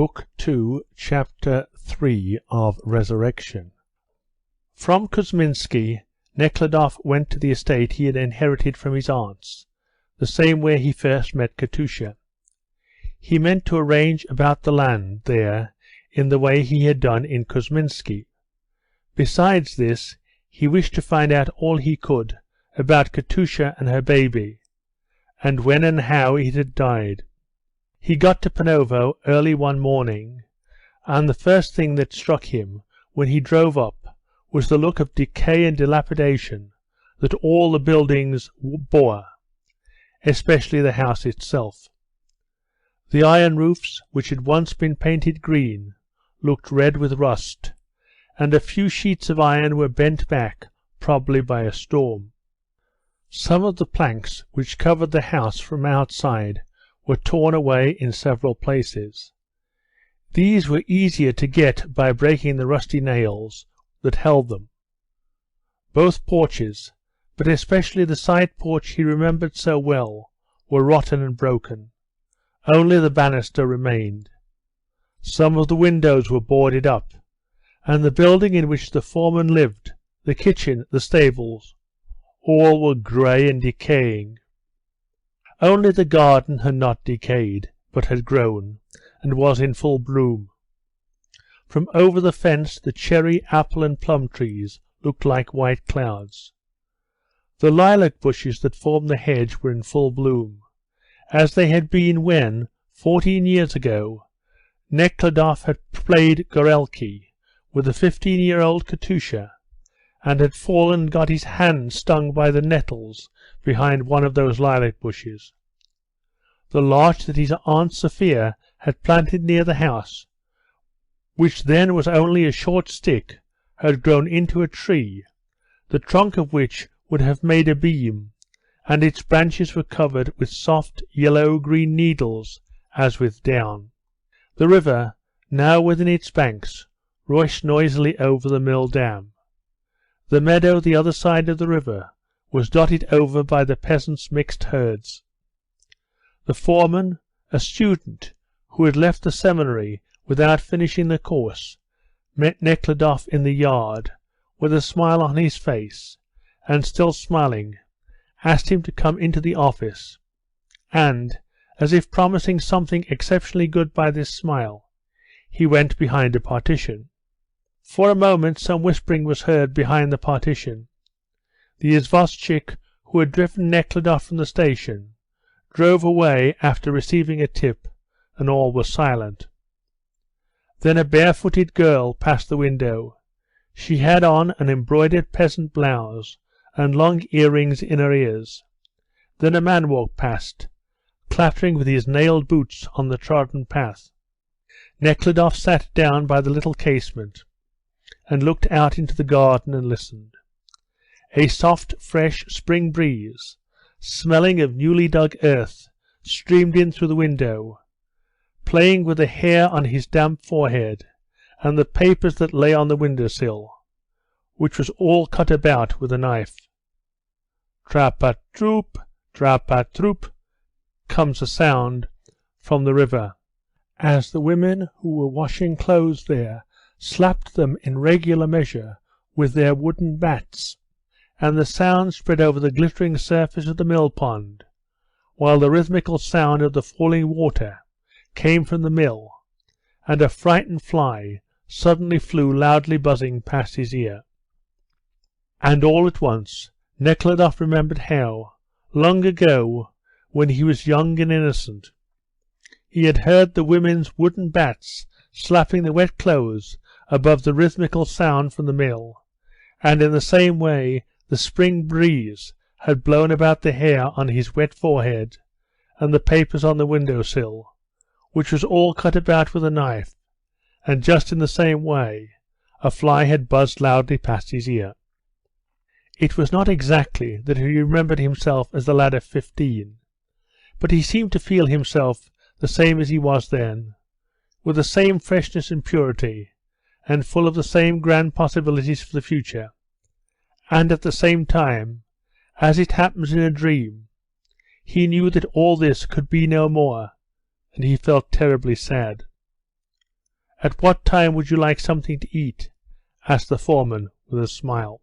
Book 2, Chapter 3 of Resurrection. From Kuzminsky, Nekhludoff went to the estate he had inherited from his aunts, the same where he first met Katusha. He meant to arrange about the land there in the way he had done in Kuzminsky. Besides this, he wished to find out all he could about Katusha and her baby, and when and how it had died. He got to Panovo early one morning, and the first thing that struck him when he drove up was the look of decay and dilapidation that all the buildings bore, especially the house itself. The iron roofs, which had once been painted green, looked red with rust, and a few sheets of iron were bent back, probably by a storm. Some of the planks which covered the house from outside were torn away in several places. These were easier to get by breaking the rusty nails that held them. Both porches, but especially the side porch he remembered so well, were rotten and broken. Only the banister remained. Some of the windows were boarded up, and the building in which the foreman lived, the kitchen, the stables, all were grey and decaying. Only the garden had not decayed, but had grown, and was in full bloom. From over the fence the cherry, apple, and plum trees looked like white clouds. The lilac bushes that formed the hedge were in full bloom, as they had been when, 14 years ago, Nekhludoff had played Gorelki with the 15-year-old Katusha, and had fallen and got his hand stung by the nettles behind one of those lilac bushes. The larch that his Aunt Sophia had planted near the house, which then was only a short stick, had grown into a tree, the trunk of which would have made a beam, and its branches were covered with soft yellow-green needles as with down. The river, now within its banks, rushed noisily over the mill dam. The meadow the other side of the river was dotted over by the peasants' mixed herds. The foreman, a student who had left the seminary without finishing the course, met Nekhludoff in the yard with a smile on his face, and still smiling, asked him to come into the office, and, as if promising something exceptionally good by this smile, he went behind a partition. For a moment some whispering was heard behind the partition. The izvozchik who had driven Nekhludoff from the station drove away after receiving a tip, and all was silent. Then a barefooted girl passed the window. She had on an embroidered peasant blouse, and long earrings in her ears. Then a man walked past, clattering with his nailed boots on the trodden path. Nekhludoff sat down by the little casement, and looked out into the garden and listened. A soft, fresh spring breeze, smelling of newly dug earth, streamed in through the window, playing with the hair on his damp forehead and the papers that lay on the window-sill, which was all cut about with a knife. Trap-a-troop, trap-a-troop, comes a sound from the river, as the women who were washing clothes there slapped them in regular measure with their wooden bats, and the sound spread over the glittering surface of the mill pond, while the rhythmical sound of the falling water came from the mill, and a frightened fly suddenly flew loudly buzzing past his ear. And all at once Nekhludoff remembered how, long ago, when he was young and innocent, he had heard the women's wooden bats slapping the wet clothes above the rhythmical sound from the mill, and in the same way the spring breeze had blown about the hair on his wet forehead and the papers on the window-sill, which was all cut about with a knife, and just in the same way a fly had buzzed loudly past his ear. It was not exactly that he remembered himself as the lad of 15, but he seemed to feel himself the same as he was then, with the same freshness and purity, and full of the same grand possibilities for the future, and at the same time, as it happens in a dream, he knew that all this could be no more, and he felt terribly sad. At what time would you like something to eat? Asked the foreman with a smile.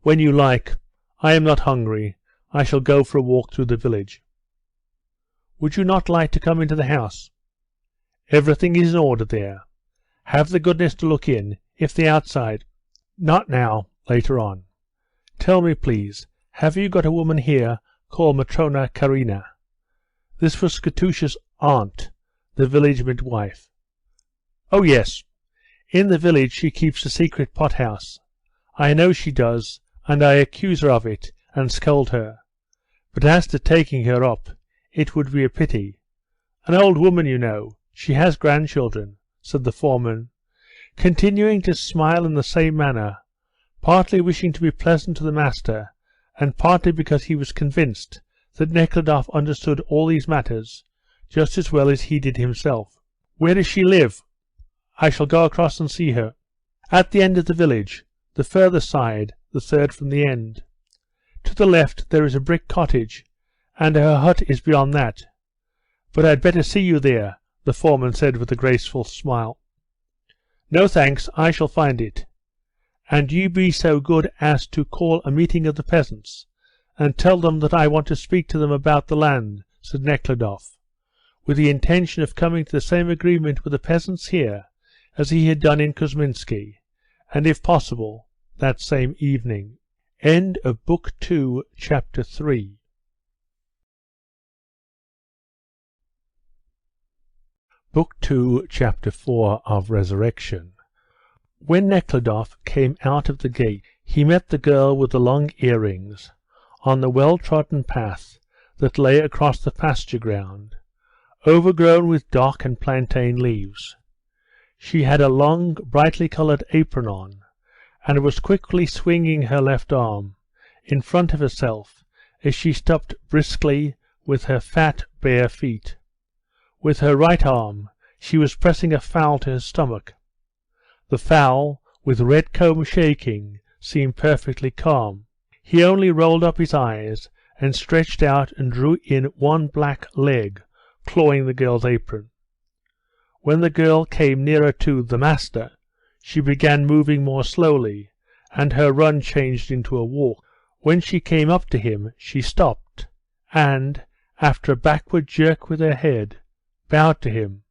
When you like. I am not hungry. I shall go for a walk through the village. Would you not like to come into the house? Everything is in order there. Have the goodness to look in, if the outside... Not now, later on. Tell me, please, have you got a woman here called Matrona Karina? This was Katusha's aunt, the village midwife. Oh, yes. In the village she keeps a secret pothouse. I know she does, and I accuse her of it, and scold her. But as to taking her up, it would be a pity. An old woman, you know. She has grandchildren, said the foreman, continuing to smile in the same manner, partly wishing to be pleasant to the master, and partly because he was convinced that Nekhludoff understood all these matters just as well as he did himself. Where does she live? I shall go across and see her. At the end of the village, the further side, the third from the end. To the left there is a brick cottage, and her hut is beyond that. But I'd better see you there, the foreman said with a graceful smile. No thanks, I shall find it. And you be so good as to call a meeting of the peasants, and tell them that I want to speak to them about the land, said Nekhludoff, with the intention of coming to the same agreement with the peasants here as he had done in Kuzminsky, and if possible, that same evening. End of Book 2, Chapter 3. Book 2, Chapter 4 of Resurrection. When Nekhludoff came out of the gate, he met the girl with the long earrings on the well-trodden path that lay across the pasture ground, overgrown with dock and plantain leaves. She had a long, brightly coloured apron on, and was quickly swinging her left arm in front of herself as she stepped briskly with her fat, bare feet. With her right arm she was pressing a fowl to her stomach. The fowl, with red comb shaking, seemed perfectly calm. He only rolled up his eyes and stretched out and drew in one black leg, clawing the girl's apron. When the girl came nearer to the master, she began moving more slowly, and her run changed into a walk. When she came up to him, she stopped, and, after a backward jerk with her head, bowed to him,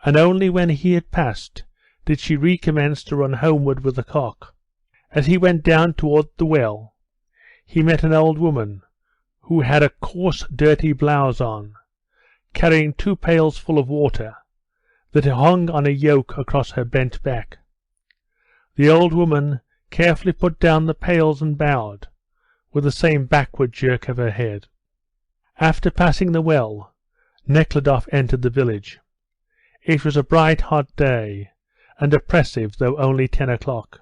and only when he had passed did she recommence to run homeward with the cock. As he went down toward the well, he met an old woman, who had a coarse, dirty blouse on, carrying 2 pails full of water, that hung on a yoke across her bent back. The old woman carefully put down the pails and bowed, with the same backward jerk of her head. After passing the well, Nekhludoff entered the village. It was a bright, hot day, and oppressive, though only 10 o'clock.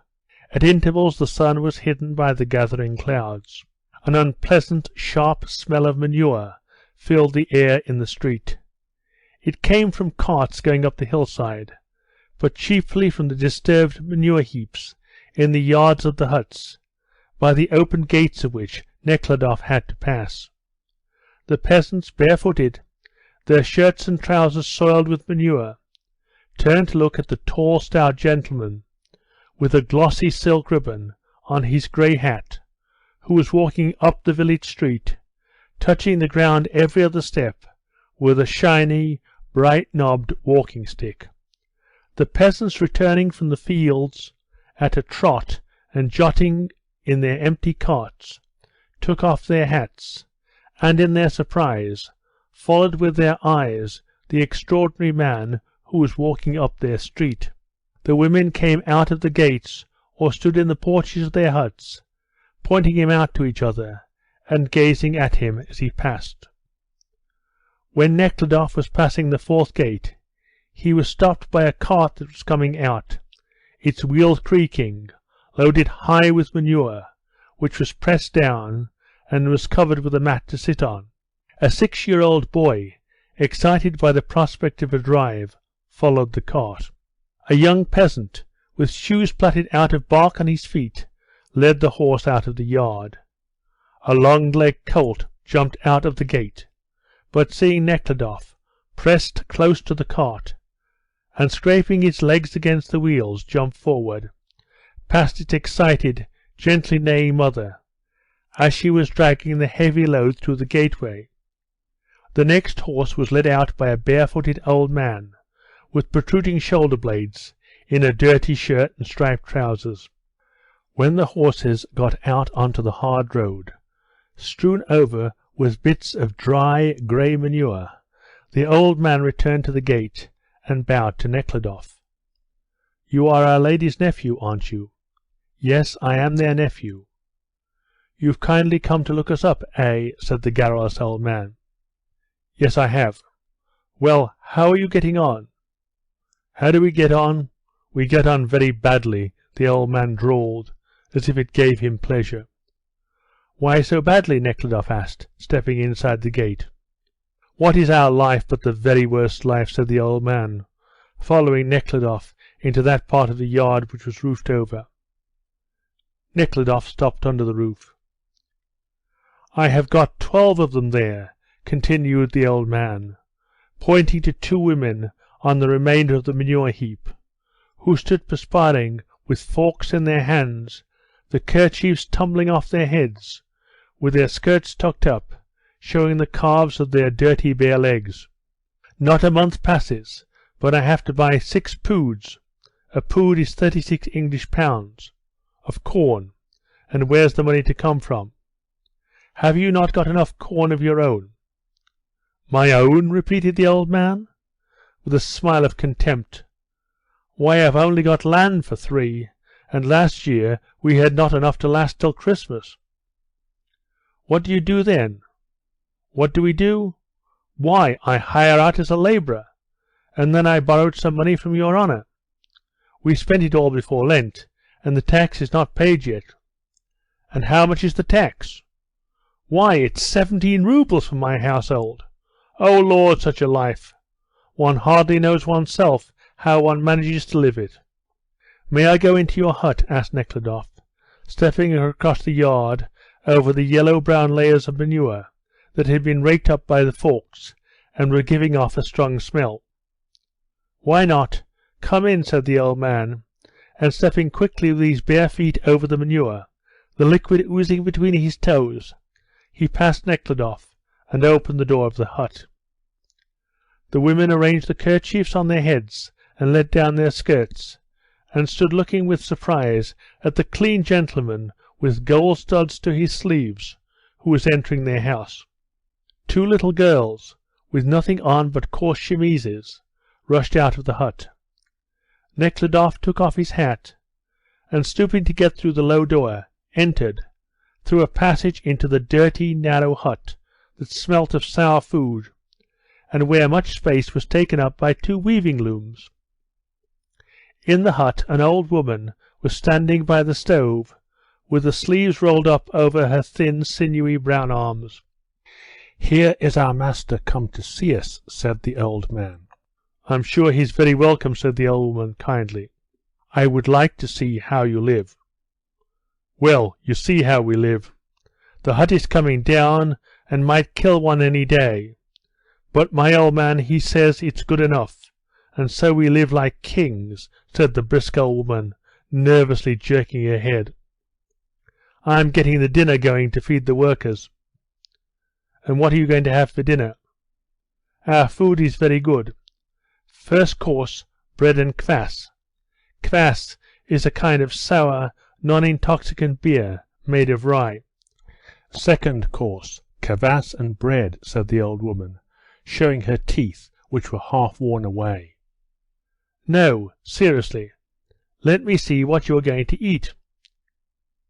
At intervals the sun was hidden by the gathering clouds. An unpleasant, sharp smell of manure filled the air in the street. It came from carts going up the hillside, but chiefly from the disturbed manure heaps in the yards of the huts, by the open gates of which Nekhludoff had to pass. The peasants, barefooted, their shirts and trousers soiled with manure, turned to look at the tall, stout gentleman with a glossy silk ribbon on his grey hat, who was walking up the village street, touching the ground every other step with a shiny, bright-knobbed walking-stick. The peasants returning from the fields at a trot and jotting in their empty carts took off their hats, and in their surprise followed with their eyes the extraordinary man who was walking up their street. The women came out of the gates or stood in the porches of their huts, pointing him out to each other and gazing at him as he passed. When Nekhludoff was passing the 4th gate, he was stopped by a cart that was coming out, its wheels creaking, loaded high with manure, which was pressed down and was covered with a mat to sit on. A 6-year-old boy, excited by the prospect of a drive, followed the cart. A young peasant, with shoes plaited out of bark on his feet, led the horse out of the yard. A long-legged colt jumped out of the gate, but seeing Nekhludoff, pressed close to the cart, and scraping its legs against the wheels, jumped forward, past its excited, gently neighing mother, as she was dragging the heavy load through the gateway. The next horse was led out by a barefooted old man, with protruding shoulder blades, in a dirty shirt and striped trousers. When the horses got out onto the hard road, strewn over with bits of dry, grey manure, the old man returned to the gate and bowed to Nekhludoff. "You are Our Lady's nephew, aren't you?" "Yes, I am their nephew." "You've kindly come to look us up, eh?" said the garrulous old man. "Yes, I have." "Well, how are you getting on?" "How do we get on? We get on very badly," the old man drawled, as if it gave him pleasure. "Why so badly?" Nekhludoff asked, stepping inside the gate. "What is our life but the very worst life?" said the old man, following Nekhludoff into that part of the yard which was roofed over. Nekhludoff stopped under the roof. "I have got 12 of them there," continued the old man, pointing to 2 women on the remainder of the manure heap, who stood perspiring with forks in their hands, the kerchiefs tumbling off their heads, with their skirts tucked up, showing the calves of their dirty bare legs. "Not a month passes but I have to buy 6 poods. A pood is 36 English pounds, of corn, and where's the money to come from? Have you not got enough corn of your own?" "My own?" repeated the old man, with a smile of contempt. "Why, I've only got land for 3, and last year we had not enough to last till Christmas." "What do you do then?" "What do we do? Why, I hire out as a labourer, and then I borrowed some money from your honour. We spent it all before Lent, and the tax is not paid yet." "And how much is the tax?" "Why, it's 17 roubles for my household. Oh Lord, such a life! One hardly knows oneself how one manages to live it." "May I go into your hut?" asked Nekhludoff, stepping across the yard over the yellow-brown layers of manure that had been raked up by the forks and were giving off a strong smell. "Why not? Come in," said the old man, and stepping quickly with his bare feet over the manure, the liquid oozing between his toes, he passed Nekhludoff and opened the door of the hut. The women arranged the kerchiefs on their heads and let down their skirts, and stood looking with surprise at the clean gentleman with gold studs to his sleeves, who was entering their house. 2 little girls, with nothing on but coarse chemises, rushed out of the hut. Nekhludoff took off his hat, and stooping to get through the low door, entered, through a passage into the dirty, narrow hut that smelt of sour food, and where much space was taken up by 2 weaving looms. In the hut an old woman was standing by the stove, with the sleeves rolled up over her thin, sinewy brown arms. "Here is our master come to see us," said the old man. "I'm sure he's very welcome," said the old woman kindly. "I would like to see how you live." "Well, you see how we live. The hut is coming down, and might kill one any day. But my old man, he says it's good enough, and so we live like kings," said the brisk old woman, nervously jerking her head. "I'm getting the dinner going to feed the workers." "And what are you going to have for dinner?" "Our food is very good. First course, bread and kvass. Kvass is a kind of sour, non-intoxicant beer made of rye." "Second course, kvass and bread," said the old woman, showing her teeth, which were half worn away. "No, seriously, let me see what you are going to eat."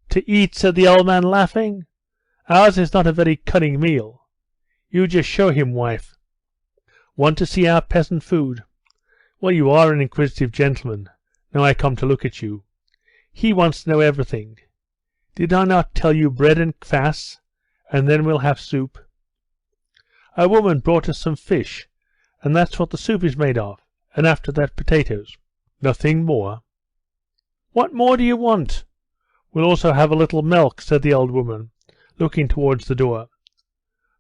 "To eat," said the old man, laughing. "Ours is not a very cunning meal. You just show him, wife. Want to see our peasant food? Well, you are an inquisitive gentleman, now I come to look at you. He wants to know everything. Did I not tell you bread and kvass, and then we'll have soup? A woman brought us some fish, and that's what the soup is made of, and after that potatoes. Nothing more." "What more do you want?" "We'll also have a little milk," said the old woman, looking towards the door.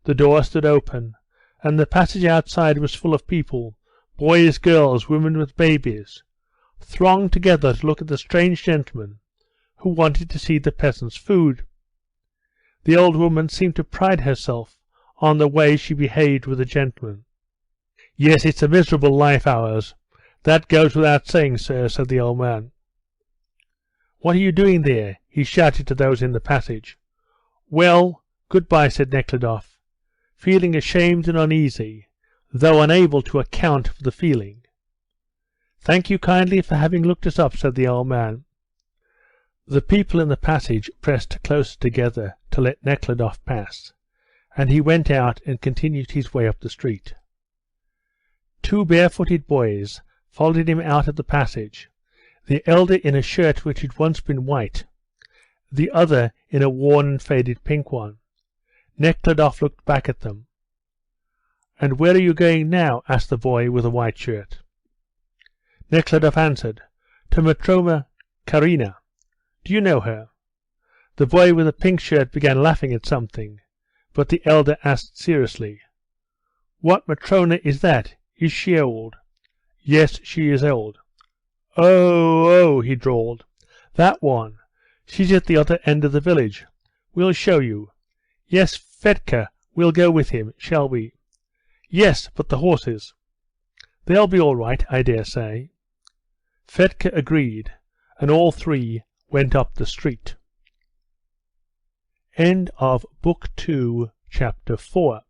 The door stood open, and the passage outside was full of people, Boys, girls, women with babies, thronged together to look at the strange gentleman who wanted to see the peasants' food. The old woman seemed to pride herself on the way she behaved with the gentleman. "Yes, it's a miserable life, ours. That goes without saying, sir," said the old man. "What are you doing there?" he shouted to those in the passage. "Well, good-bye," said Nekhludoff, feeling ashamed and uneasy, though unable to account for the feeling. "Thank you kindly for having looked us up," said the old man. The people in the passage pressed closer together to let Nekhludoff pass, and he went out and continued his way up the street. Two barefooted boys followed him out of the passage, the elder in a shirt which had once been white, the other in a worn and faded pink one. Nekhludoff looked back at them. "And where are you going now?" asked the boy with the white shirt. Nekhludoff answered, "To Matrona Karina. Do you know her?" The boy with the pink shirt began laughing at something, but the elder asked seriously, "What Matrona is that? Is she old?" "Yes, she is old." Oh, he drawled. "That one. She's at the other end of the village. We'll show you. Yes, Fedka, we'll go with him, shall we?" "Yes, but the horses?" "They'll be all right, I dare say." Fedka agreed, and all three went up the street. End of Book 2, Chapter 4.